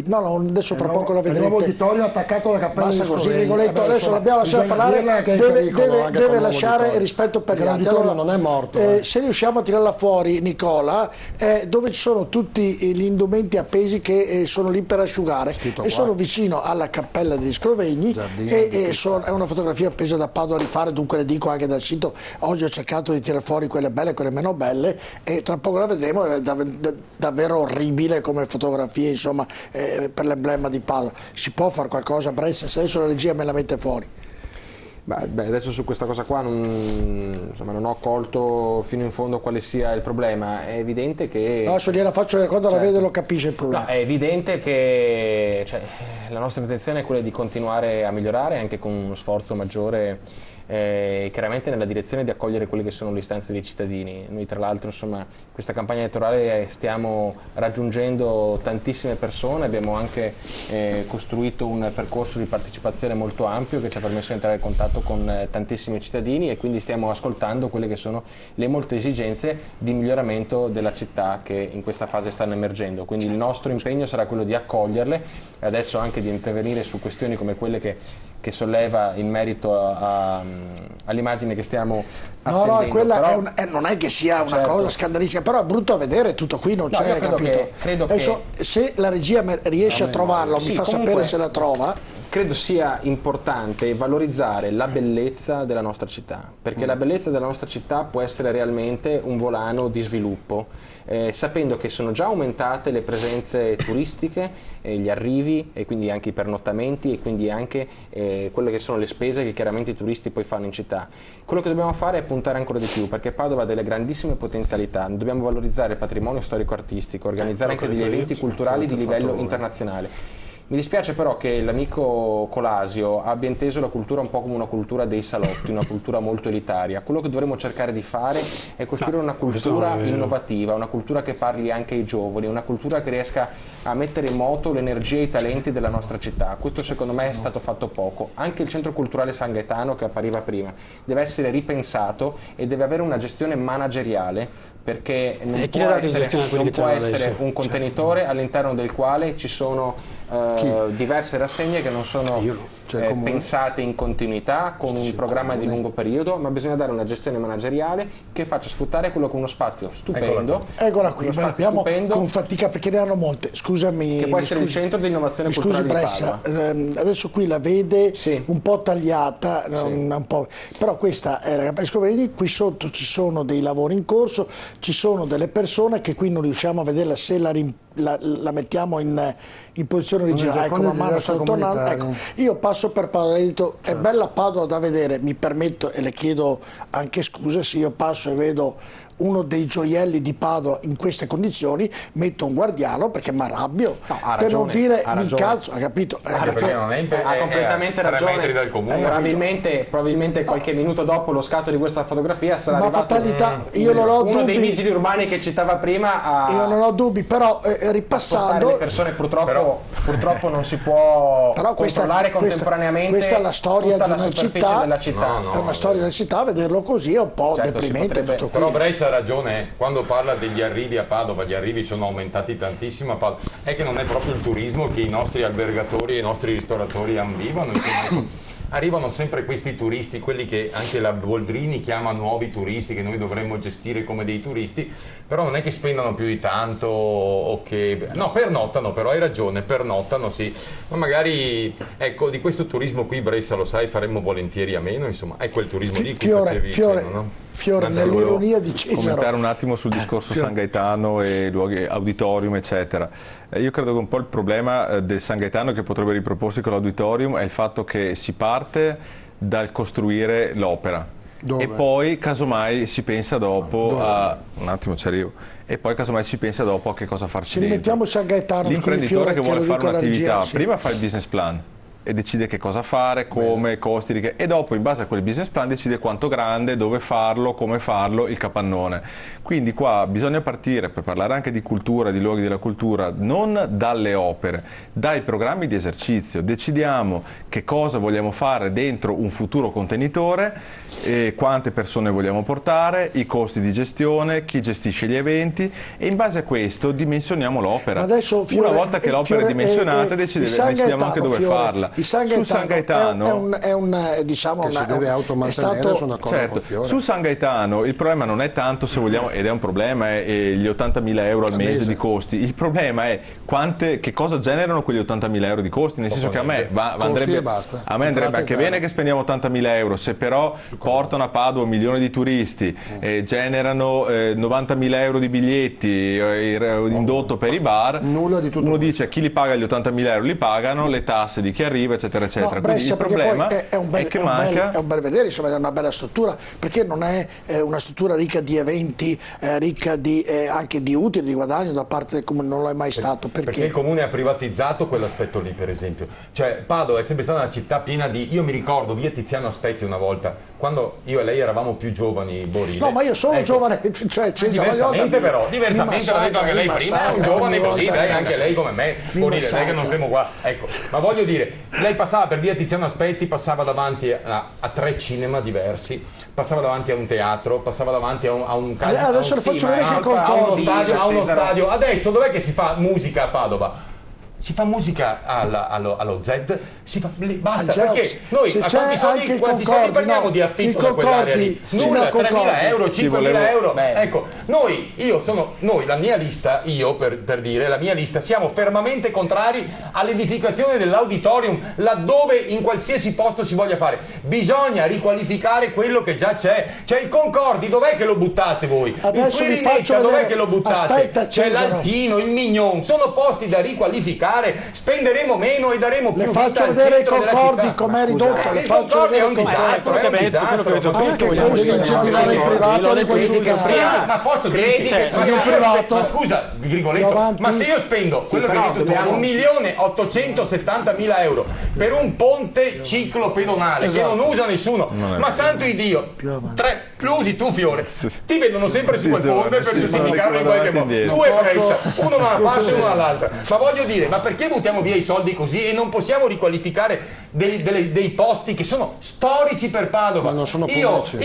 no, adesso fra poco la vedrete. Il nuovo auditorio attaccato alla cappella. Basta così, Rigoletto, adesso l'abbiamo lasciato parlare, deve lasciare rispetto per gli altri. Allora, non è morto. Se riusciamo a tirarla fuori, Nicola, dove ci sono tutti gli indumenti appesi che sono lì per asciugare e sono vicino alla cappella degli Scrovegni è una fotografia appesa da Padova a rifare, dunque le dico anche dal sito. Oggi ho cercato di tirare fuori quelle belle e quelle meno belle e tra poco la vedremo. È davvero orribile come fotografia, insomma, per l'emblema di Padova. Si può fare qualcosa, Brescia, se adesso la regia me la mette fuori? Beh, adesso su questa cosa qua non ho colto fino in fondo quale sia il problema. È evidente che... Adesso gliela faccio vedere, quando la vede lo capisce il problema. No, è evidente che la nostra intenzione è quella di continuare a migliorare anche con uno sforzo maggiore chiaramente nella direzione di accogliere quelle che sono le istanze dei cittadini. Noi tra l'altro, insomma, questa campagna elettorale stiamo raggiungendo tantissime persone, abbiamo anche costruito un percorso di partecipazione molto ampio che ci ha permesso di entrare in contatto con tantissimi cittadini e quindi stiamo ascoltando quelle che sono le molte esigenze di miglioramento della città che in questa fase stanno emergendo. Quindi il nostro impegno sarà quello di accoglierle e adesso anche di intervenire su questioni come quelle che solleva in merito all'immagine che stiamo attendendo. No, quella però, non è che sia una cosa scandalistica, però è brutto a vedere tutto qui, non c'è, capito? Credo adesso, se la regia riesce a trovarlo, mi fa sapere se la trova. credo sia importante valorizzare la bellezza della nostra città, perché la bellezza della nostra città può essere realmente un volano di sviluppo, sapendo che sono già aumentate le presenze turistiche, gli arrivi e quindi anche i pernottamenti e quindi anche quelle che sono le spese che chiaramente i turisti poi fanno in città. Quello che dobbiamo fare è puntare ancora di più, perché Padova ha delle grandissime potenzialità, dobbiamo valorizzare il patrimonio storico-artistico, organizzare anche degli eventi culturali di livello internazionale. Mi dispiace però che l'amico Colasio abbia inteso la cultura un po' come una cultura dei salotti, una cultura molto elitaria. Quello che dovremmo cercare di fare è costruire una cultura innovativa, una cultura che parli anche ai giovani, una cultura che riesca a mettere in moto l'energia e i talenti della nostra città. Questo secondo me è stato fatto poco. Anche il centro culturale San Gaetano, che appariva prima, deve essere ripensato e deve avere una gestione manageriale, perché non può essere un contenitore all'interno del quale ci sono diverse rassegne che non sono pensate in continuità con un programma di lungo periodo, ma bisogna dare una gestione manageriale che faccia sfruttare quello che è uno spazio stupendo. Eccola qui, l'abbiamo con fatica perché ne hanno molte. Scusami, che può essere il centro di innovazione culturale di Brescia, adesso qui la vede un po' tagliata, un po', però questa è la Capisco Bene. Qui sotto ci sono dei lavori in corso, ci sono delle persone che qui non riusciamo a vederla se la mettiamo in posizione originale. Ecco, man mano sta tornando. Ecco, io passo per Padova, ho detto è bella Padova da vedere, mi permetto e le chiedo anche scusa se io passo e vedo uno dei gioielli di Padova in queste condizioni, metto un guardiano perché mi arrabbio, per non dire mi incazzo, ha capito? Perché ha completamente ragione. Dal comune. Probabilmente qualche minuto dopo lo scatto di questa fotografia sarà arrivato fatalità, io non ho uno dubbi, dei vigili urbani che citava prima io non ho dubbi, però ripassando le persone purtroppo non si può controllare contemporaneamente questa è la storia di una città, della città. È una storia della città, vederlo così è un po' deprimente tutto qui. Però Brescia ha ragione, quando parla degli arrivi a Padova, gli arrivi sono aumentati tantissimo a Padova, è che non è proprio il turismo che i nostri albergatori e i nostri ristoratori ambivano. Arrivano sempre questi turisti, quelli che anche la Boldrini chiama nuovi turisti, che noi dovremmo gestire come dei turisti, però non è che spendano più di tanto o che... No, pernottano, però hai ragione, pernottano sì, ma magari, ecco, di questo turismo qui Brescia, lo sai, faremmo volentieri a meno, insomma, è quel turismo lì cui facevi cenno, no? Fiore, nell'ironia di Cesaro. Commentare un attimo sul discorso San Gaetano e luoghi, auditorium, eccetera. Io credo che un po' il problema del San Gaetano che potrebbe riproporsi con l'auditorium è il fatto che si parte dal costruire l'opera e poi casomai si pensa dopo a... Un attimo ci arrivo. E poi casomai si pensa dopo a che cosa farci dentro. Rimettiamo San Gaetano. L'imprenditore che vuole fare un'attività prima fa il business plan e decide che cosa fare, come, costi, e dopo in base a quel business plan decide quanto grande, dove farlo, come farlo, il capannone. Quindi qua bisogna partire, per parlare anche di cultura, di luoghi della cultura, non dalle opere, dai programmi di esercizio. Decidiamo che cosa vogliamo fare dentro un futuro contenitore, quante persone vogliamo portare, i costi di gestione, chi gestisce gli eventi e in base a questo dimensioniamo l'opera. Una volta che l'opera è dimensionata decidiamo anche dove farla. Su San Gaetano è un diciamo che si deve automantenere, sono d'accordo con Fiore. Su San Gaetano il problema non è tanto, se vogliamo, ed è un problema, gli 80.000 euro al mese di costi. Il problema è che cosa generano quegli 80.000 euro di costi, nel senso che a me andrebbe anche bene che spendiamo 80.000 euro, se però portano a Padova 1 milione di turisti, generano 90.000 euro di biglietti, indotto per i bar, nulla di tutto. Uno dice chi li paga gli 80.000 euro li pagano, le tasse di chi arriva, eccetera, eccetera. No, Quindi il problema è un bel vedere, insomma, è una bella struttura, perché non è una struttura ricca di eventi, ricca di, anche di utili, di guadagno da parte del comune, non lo è mai stato. Perché il comune ha privatizzato quell'aspetto lì, per esempio. Cioè Padova è sempre stata una città piena di... Io mi ricordo via Tiziano Aspetti una volta, quando io e lei eravamo più giovani, Borile. No, ma io sono giovane, cioè diversamente l'ha detto anche lei prima, è un giovane così, lei, anche lei come me, Borile, lei che non stiamo qua. Ecco, ma voglio dire, lei passava per via Tiziano Aspetti, passava davanti a 3 cinema diversi, passava davanti a un teatro, passava davanti a un adesso faccio vedere che a uno stadio. Adesso dov'è che si fa musica a Padova? si fa musica allo Z, si fa, basta, Geox, perché noi se a c'è quanti soldi prendiamo no, di affitto il da quell'area lì? Concordi, Nulla, sì, no, 3.000 euro, 5.000 euro. Beh. Ecco, noi, la mia lista, per dire, la mia lista, siamo fermamente contrari all'edificazione dell'auditorium, laddove in qualsiasi posto si voglia fare. Bisogna riqualificare quello che già c'è. C'è il Concordi, dov'è che lo buttate voi? Adesso il vi faccio Quirinetta, dov'è vedere. che lo buttate? Aspetta, C'è Cesaro. l'Altino, il Mignon, sono posti da riqualificare, spenderemo meno e daremo più Le vita faccio al vedere il centro della Concordi città. com'è ridotto, le Il faccio Concordi è vedere un il Concordi. disastro, è un disastro. Anche questo incentivare il privato di qualificare. Ma posso dire Cioè, privato. ma scusa, Grigoletto, Davanti. ma se io spendo quello che però hai detto tu, dobbiamo- 1.870.000 euro per un ponte ciclopedonale che non usa nessuno, ma santo Dio, lo usi tu, Fiore, ti vedono sempre su quel ponte per giustificarlo in qualche modo. Tu e Pressa, uno da una parte e uno dall'altra. Ma voglio dire, ma perché buttiamo via i soldi così e non possiamo riqualificare dei posti che sono storici per Padova? Ma non sono pubblici.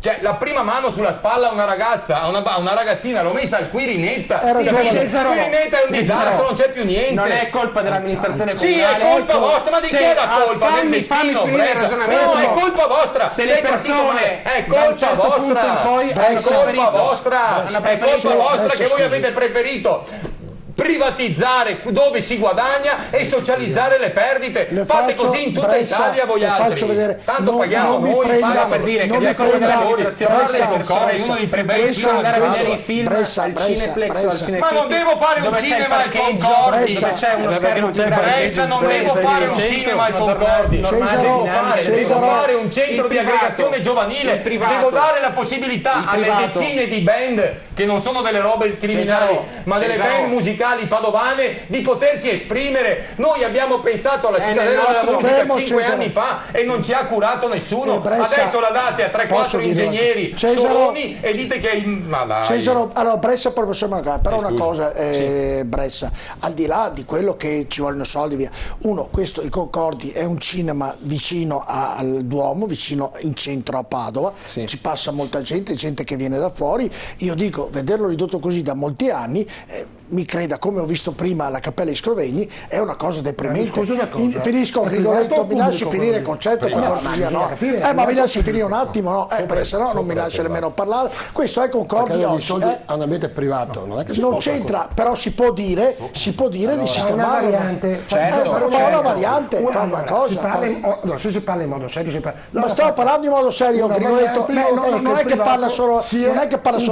Cioè, la prima mano sulla spalla a una ragazza, a una ragazzina, l'ho messa al Quirinetta. Era giovane. Cesaro, Quirinetta è un disastro, non c'è più niente. Non è colpa dell'amministrazione Sì, comunale. è colpa vostra, ma di chi è la colpa? Del destino, Bresa? No, è colpa vostra. Se C'è le il partito persone male. È da un colpa certo punto in vostra. poi È hanno colpa preferito- vostra. hanno È preferito- colpa vostra adesso che voi scusi. avete preferito privatizzare dove si guadagna e socializzare le perdite. Le Fate faccio, così in tutta Bressa, Italia voi le altri. faccio vedere. Tanto Non- paghiamo non mi noi, prenda- pagano per dire che non gli mi accordi prenda- dell'amministrazione Bressa, delle persone Concordi, uno dei più bei questo- cinema andare a del vedere mondo. i film Bressa, al Bressa, Cineplex o al Bressa. Cinecity, Ma non devo fare un dove c'è il cinema al parcheggio, Concordi. dove c'è uno Perché schermo non c'è il più grande. Bressa, non devo fare un cinema al Concordi. Cesaro, Devo fare un centro il di privato, aggregazione giovanile. il privato. Devo dare la possibilità Il alle privato. decine di band che non sono delle robe criminali, Cesaro, ma delle Cesaro. band musicali padovane di potersi esprimere. Noi abbiamo pensato alla cittadella nel della nostro- musica Fermo, 5 Cesaro. anni fa e non ci ha curato nessuno. Bressa, Adesso la date a 3-4 posso dire- ingegneri Cesaro- soloni e dite che ma dai. Cesaro, allora Bressa proprio sembra che, però una cosa, Bressa, al di là di quello che ci vogliono soldi via, questo il Concordi è un cinema vicino al Duomo, vicino in centro a Padova, ci passa molta gente che viene da fuori, io dico, vederlo ridotto così da molti anni, mi creda, come ho visto prima la Cappella di Scrovegni, è una cosa deprimente. scusa una cosa. Finisco, È Grigoletto, privato o mi lasci pubblico, finire il quello concetto, per cortesia, no? Ma mi lasci finire un attimo, no? Perché sennò non mi lasci nemmeno parlare. Questo è Concordi Perché i oggi. soldi a un ambiente privato, non è che si Non possa- c'entra, però si può dire di È una sistemare variante. Certo, fa una variante, fa una cosa. Allora, se si parla in modo serio, si parla. Ma stavo parlando in modo serio, Una Grigoletto, variante, non è che parla solo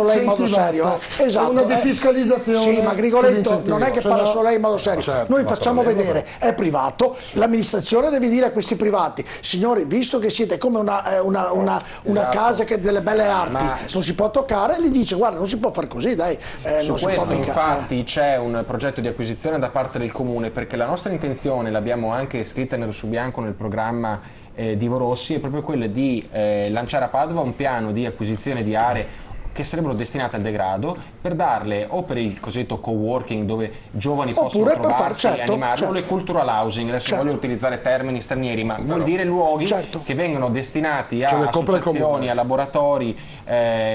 lei in modo incentivato. serio. Esatto. Una defiscalizzazione Sì, ma Grigoletto sull'incentivo, non è che se parla no- solo lei in modo serio. Certo, Noi ma facciamo problema, vedere, è privato, l'amministrazione deve dire a questi privati, signori, visto che siete come una casa che delle belle arti, Ma non si può toccare, gli dice guarda, non si può fare così, dai, Su non si può questo mica. infatti c'è un progetto di acquisizione da parte del Comune, perché la nostra intenzione, l'abbiamo anche scritta nero su bianco nel programma di Vorossi, è proprio quella di lanciare a Padova un piano di acquisizione di aree che sarebbero destinate al degrado, per darle o per il cosiddetto co-working dove giovani possono Oppure per trovarsi far- e certo, animare, certo. o le cultural housing, adesso Certo. voglio utilizzare termini stranieri, ma vuol dire luoghi Certo. che vengono destinati Cioè, a le compra il associazioni, Comune. a laboratori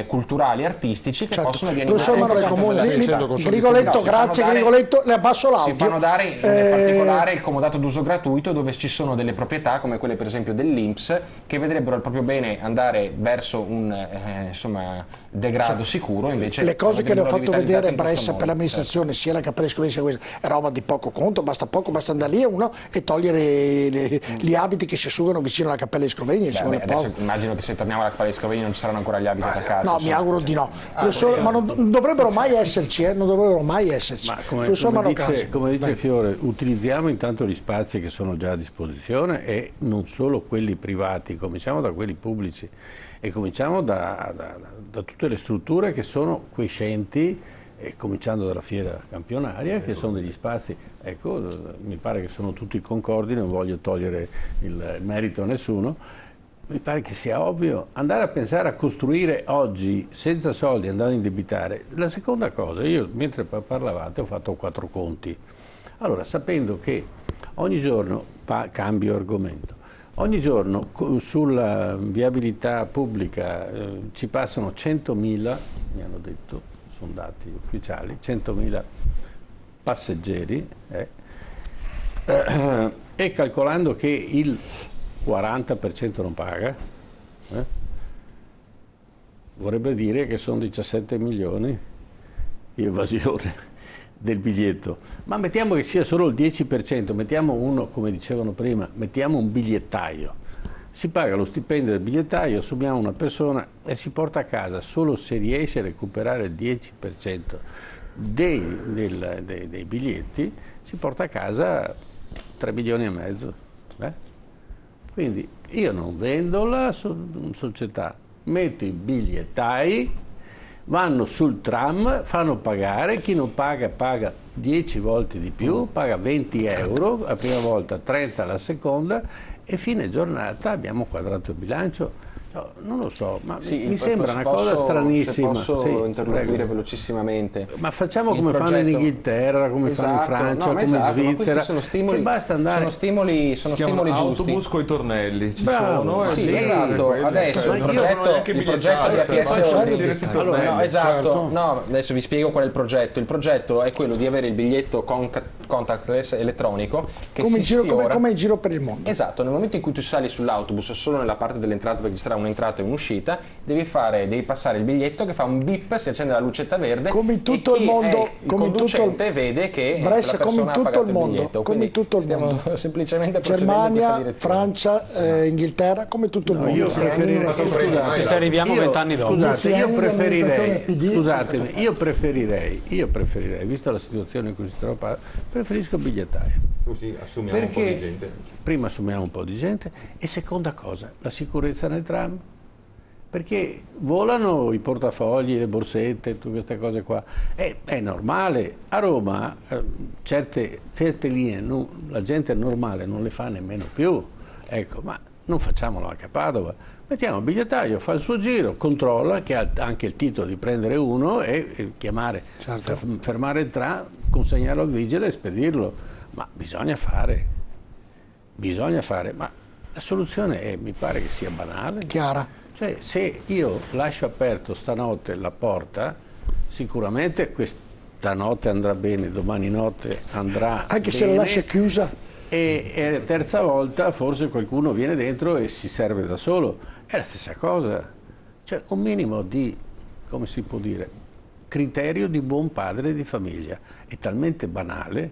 culturali, artistici che Certo. possono avere Professor Compra il Manocca, Comune, mi- stai dicendo con soldi Grigoletto, pubblici. No, si grazie fanno dare- Grigoletto, le abbasso l'audio. si fanno dare in particolare il comodato d'uso gratuito, dove ci sono delle proprietà come quelle per esempio dell'Inps che vedrebbero il proprio bene andare verso un degrado sicuro, invece le cose che le ho andrebbero fatto rivitalizzate vedere in questo Bressa modo. per l'amministrazione, sia la Cappella sia questa, è roba di poco conto, basta andare lì e togliere gli abiti che si asciugano vicino alla Cappella di Scrovegni, ci Beh, vuole adesso poco. immagino che se torniamo alla Cappella di Scrovegni non ci saranno ancora gli abiti attaccati. No, mi auguro di no. Professor, ma non dovrebbero mai esserci, non dovrebbero mai esserci. Ma Professor Manocca, come dice Fiore, utilizziamo intanto gli spazi che sono già a disposizione e non solo quelli privati, cominciamo da quelli pubblici e cominciamo da tutte le strutture che sono quiescenti, cominciando dalla fiera campionaria, che sono degli spazi, ecco, mi pare che sono tutti concordi, non voglio togliere il merito a nessuno. Mi pare che sia ovvio andare a pensare a costruire oggi senza soldi, andare a indebitare. La seconda cosa, io mentre parlavate ho fatto 4 conti. Allora, sapendo che ogni giorno, cambio argomento, ogni giorno sulla viabilità pubblica ci passano 100.000, mi hanno detto, sono dati ufficiali, 100.000 passeggeri, e calcolando che il 40% non paga, vorrebbe dire che sono 17 milioni di evasione del biglietto. Ma mettiamo che sia solo il 10%, mettiamo uno, come dicevano prima, mettiamo un bigliettaio. Si paga lo stipendio del bigliettaio, assumiamo una persona e si porta a casa, solo se riesce a recuperare il 10% dei biglietti, si porta a casa 3 milioni e mezzo. Quindi io non vendo la società, metto i bigliettai, vanno sul tram, fanno pagare, chi non paga paga 10 volte di più, paga 20 euro la prima volta, 30 la seconda, e fine giornata abbiamo quadrato il bilancio. No, non lo so, ma mi sembra una cosa stranissima. Se posso interrompere velocissimamente. Ma facciamo come fanno in Inghilterra, come fanno in Francia, come in Svizzera. Sono stimoli, basta andare. Sono stimoli giusti. Autobus coi tornelli, ci Bravo, sono. Sì, esatto. Adesso il progetto di APS Holding. Esatto. No, adesso vi spiego qual è il progetto. Il progetto è quello di avere il biglietto contactless elettronico che come in giro per il mondo. Esatto, nel momento in cui tu sali sull'autobus, solo nella parte dell'entrata, perché ci sarà un'entrata e un'uscita, devi passare il biglietto che fa un bip, si accende la lucetta verde, come in tutto il mondo, il conducente vede che Brescia, la persona come in tutto il mondo, biglietto. come in tutto il mondo. Stiamo semplicemente Germania, Francia, Inghilterra, come tutto il mondo. Io preferirei, ci arriviamo 20 anni dopo. Scusate, io preferirei, vista la situazione in cui si trova, preferisco il bigliettaio. Così assumiamo un po' di gente. Prima assumiamo un po' di gente, e seconda cosa, la sicurezza nel tram. Perché volano i portafogli, le borsette, tutte queste cose qua. È normale. A Roma certe linee la gente normale non le fa nemmeno più. Ecco, ma non facciamolo anche a Padova. Mettiamo il bigliettaio, fa il suo giro, controlla, che ha anche il titolo di prendere uno e chiamare, fermare il tram, consegnarlo al vigile e spedirlo. Ma bisogna fare. Ma la soluzione mi pare che sia banale. Chiara. Cioè, se io lascio aperto stanotte la porta, sicuramente questa notte andrà bene, domani notte andrà anche bene, se la lascia chiusa. E la terza volta forse qualcuno viene dentro e si serve da solo. È la stessa cosa. Cioè, un minimo di, come si può dire, criterio di buon padre di famiglia. È talmente banale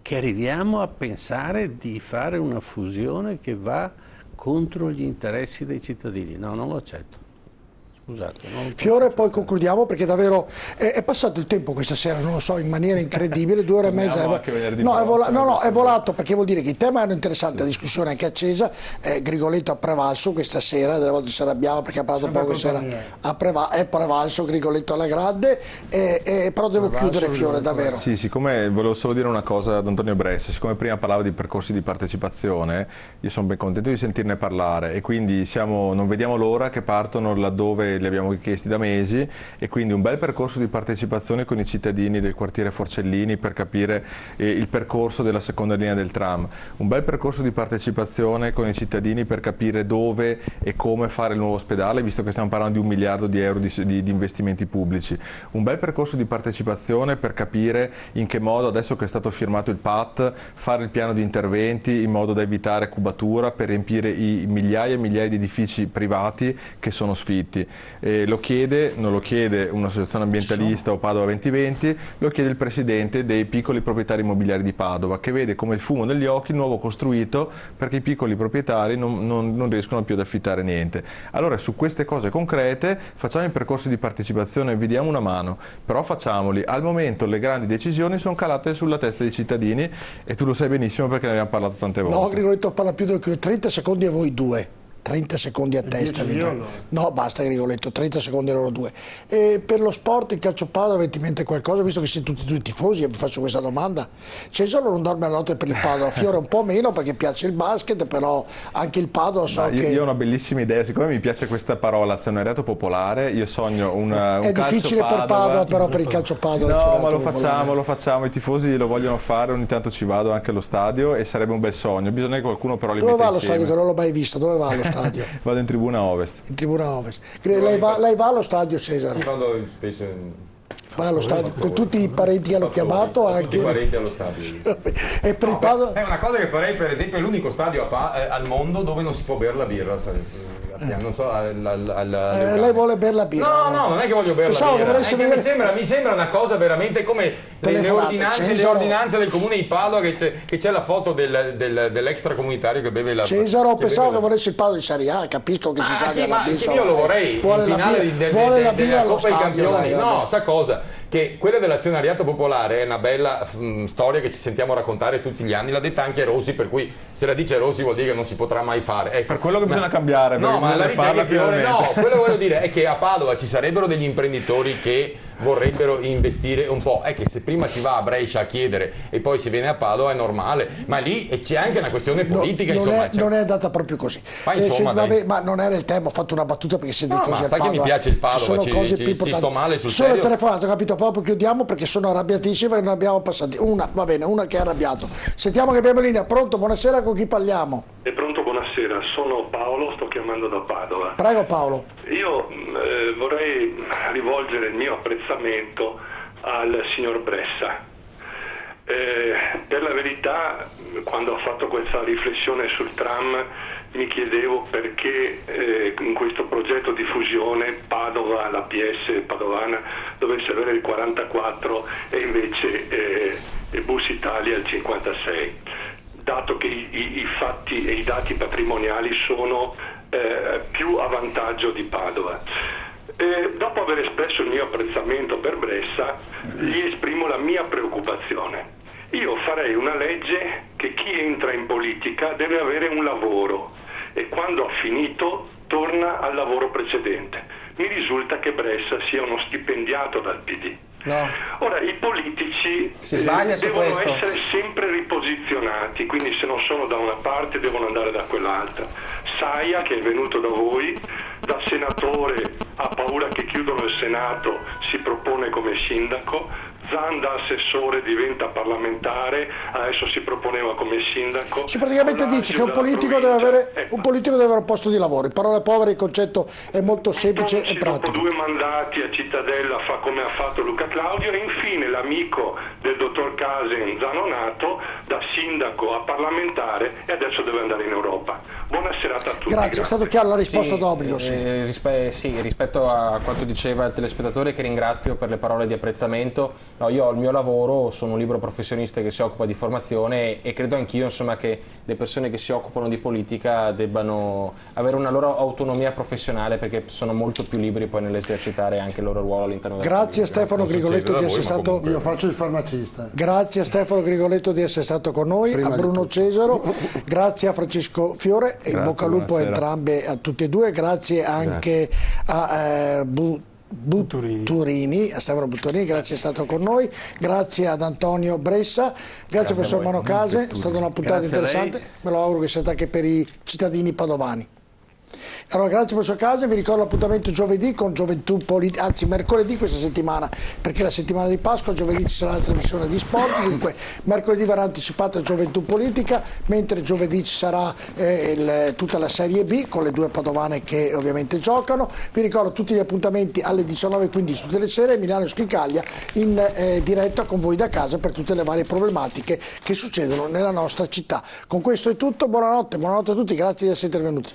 che arriviamo a pensare di fare una fusione che va contro gli interessi dei cittadini. No, non lo accetto. Scusate. Fiore, poi concludiamo, perché davvero è passato il tempo questa sera, non lo so, in maniera incredibile, 2 ore e mezza. È volato, perché vuol dire che i temi erano interessanti, la discussione è anche accesa. Grigoletto ha prevalso questa sera, delle volte ci arrabbiamo perché ha parlato poco sera, è prevalso Grigoletto alla grande, però devo chiudere, Fiore, davvero. Sì, siccome volevo solo dire una cosa ad Antonio Brescia, siccome prima parlava di percorsi di partecipazione, io sono ben contento di sentirne parlare, e quindi non vediamo l'ora che partono laddove li abbiamo chiesti da mesi, e quindi un bel percorso di partecipazione con i cittadini del quartiere Forcellini per capire il percorso della seconda linea del tram, un bel percorso di partecipazione con i cittadini per capire dove e come fare il nuovo ospedale, visto che stiamo parlando di 1 miliardo di euro di investimenti pubblici, un bel percorso di partecipazione per capire in che modo, adesso che è stato firmato il PAT, fare il piano di interventi in modo da evitare cubatura per riempire i migliaia e migliaia di edifici privati che sono sfitti. Non lo chiede un'associazione ambientalista o Padova 2020, lo chiede il presidente dei piccoli proprietari immobiliari di Padova, che vede come il fumo negli occhi il nuovo costruito, perché i piccoli proprietari non riescono più ad affittare niente. Allora, su queste cose concrete facciamo i percorsi di partecipazione, vi diamo una mano, però facciamoli. Al momento le grandi decisioni sono calate sulla testa dei cittadini, e tu lo sai benissimo perché ne abbiamo parlato tante volte. No, Grigoletto parla più di 30 secondi a voi due. 30 secondi a testa. No, basta Grigoletto, 30 secondi a loro due. E per lo sport, il calcio Padova, avete in mente qualcosa? Visto che siete tutti e due tifosi, vi faccio questa domanda. Cesare non dorme la notte per il Padova, Fiore un po' meno perché piace il basket, però anche il Padova Io ho una bellissima idea, siccome mi piace questa parola, azionariato popolare, io sogno un è calcio difficile per Padova, però per il calcio Padova. No, ma lo facciamo, i tifosi lo vogliono fare, ogni tanto ci vado anche allo stadio e sarebbe un bel sogno, bisogna che qualcuno però li metta insieme. Dove va allo stadio, che non l'ho mai visto, dove va allo stadio? Vado in tribuna ovest. In tribuna ovest. Lei va allo stadio, Cesare? Vado spesso Va allo stadio, con tutti i parenti che hanno chiamato anche. Tutti i parenti allo stadio. E per il Padova? È una cosa che farei, per esempio, è l'unico stadio al mondo dove non si può bere la birra. Non so, lei vuole bere la birra? No, non è che voglio bere la birra. Mi sembra una cosa veramente come le ordinanze del comune di Padova, che c'è la foto dell'extracomunitario che beve la birra. Cesaro, pensavo che volesse il Padova di Serie A, capisco che si salga la birra. Io lo vorrei in finale della Coppa dei Campioni. No, sa cosa? Che quella dell'azionariato popolare è una bella storia che ci sentiamo raccontare tutti gli anni, l'ha detta anche Rossi, per cui se la dice Rossi vuol dire che non si potrà mai fare. Ecco, per quello che bisogna cambiare. No, ma la dice Fiore, no, quello che voglio dire è che a Padova ci sarebbero degli imprenditori che vorrebbero investire un po', è che se prima si va a Brescia a chiedere e poi si viene a Padova è normale, ma lì c'è anche una questione politica, non è andata proprio così. Ma, insomma, ma non era il tema, ho fatto una battuta perché si è detto così. Ma sai che mi piace il Padova, ci sto male sul serio. Solo telefonato, capito, proprio chiudiamo perché sono arrabbiatissimo e non abbiamo passati una che è arrabbiato. Sentiamo che abbiamo in linea. Pronto, buonasera, con chi parliamo? È pronto, buonasera, sono Paolo, sto chiamando da Padova. Prego Paolo. Io vorrei rivolgere il mio apprezzamento al signor Bressa. Per la verità, quando ho fatto questa riflessione sul tram, mi chiedevo perché in questo progetto di fusione Padova, la PS padovana, dovesse avere il 44 e invece Bus Italia il 56, dato che i fatti e i dati patrimoniali sono più a vantaggio di Padova. Dopo aver espresso il mio apprezzamento per Bressa, gli esprimo la mia preoccupazione. Io farei una legge che chi entra in politica deve avere un lavoro e quando ha finito torna al lavoro precedente. Mi risulta che Bressa sia uno stipendiato dal PD. No. Ora, i politici devono essere sempre riposizionati, quindi se non sono da una parte devono andare da quell'altra. Saia, che è venuto da voi, da senatore ha paura che chiudono il Senato, si propone come sindaco. Zan da assessore diventa parlamentare, adesso si proponeva come sindaco. Si praticamente dice che un politico deve avere un posto di lavoro. In parole povere il concetto è molto semplice e pratico. Dopo 2 mandati a Cittadella fa come ha fatto Luca Claudio e infine l'amico del dottor Casen, Zanonato, da sindaco a parlamentare e adesso deve andare in Europa. Buona serata a tutti. Grazie, è stato chiaro la risposta d'obbligo. Rispetto a quanto diceva il telespettatore, che ringrazio per le parole di apprezzamento. No, io ho il mio lavoro, sono un libero professionista che si occupa di formazione e credo anch'io, insomma, che le persone che si occupano di politica debbano avere una loro autonomia professionale, perché sono molto più liberi poi nell'esercitare anche il loro ruolo all'interno della politica. Grazie a Stefano Grigoletto di essere stato. Io faccio il farmacista. Grazie a Stefano Grigoletto di essere stato con noi, a Bruno Cesaro, grazie a Francesco Fiore e in bocca al lupo a entrambe, a tutti e due, grazie anche a Butturini, a Stefano Butturini, grazie, è stato con noi, grazie ad Antonio Bressa, grazie al professor Manocase, è stata una puntata interessante, me lo auguro che sia anche per i cittadini padovani. Allora, grazie professor Case, vi ricordo l'appuntamento giovedì con Gioventù Politica, anzi mercoledì questa settimana, perché è la settimana di Pasqua, giovedì ci sarà la trasmissione di sport, dunque mercoledì verrà anticipata Gioventù Politica, mentre giovedì ci sarà tutta la Serie B con le 2 padovane che ovviamente giocano. Vi ricordo tutti gli appuntamenti alle 19:15 tutte le sere, Milano Schicaglia in diretta con voi da casa per tutte le varie problematiche che succedono nella nostra città. Con questo è tutto, buonanotte a tutti, grazie di essere intervenuti.